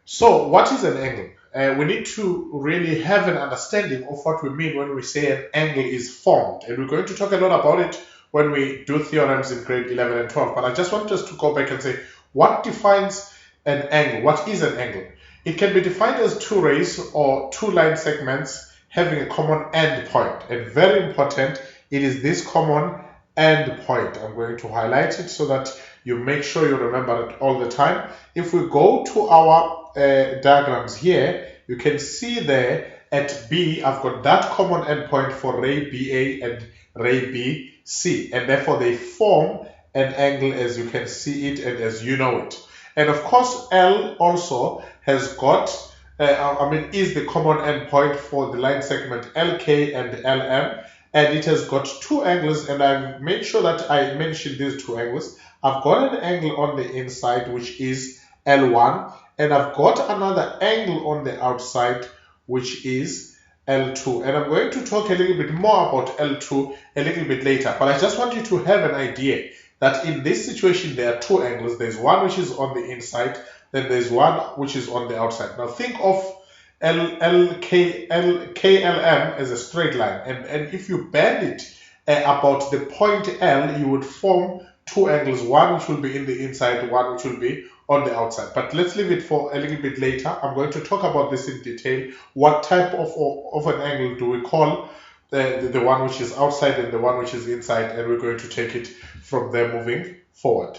So what is an angle? We need to really have an understanding of what we mean when we say an angle is formed. And we're going to talk a lot about it when we do theorems in grade 11 and 12. But I just want us to go back and say, what defines an angle? What is an angle? It can be defined as two rays or two line segments having a common end point. And very important, it is this common end point. I'm going to highlight it so that you make sure you remember it all the time. If we go to our diagrams here, you can see there at B, I've got that common endpoint for ray BA and ray BC, and therefore they form an angle as you can see it and as you know it. And of course, L also has got, is the common endpoint for the line segment LK and LM, and it has got two angles, and I've made sure that I mentioned these two angles. I've got an angle on the inside, which is L1, and I've got another angle on the outside, which is L2. And I'm going to talk a little bit more about L2 a little bit later, but I just want you to have an idea that in this situation, there are two angles. There's one which is on the inside, then there's one which is on the outside. Now think of KLM as a straight line, and if you bend it about the point L, you would form two angles, one which will be in the inside, one which will be on the outside. But let's leave it for a little bit later. I'm going to talk about this in detail. What type of an angle do we call the one which is outside and the one which is inside, and we're going to take it from there moving forward.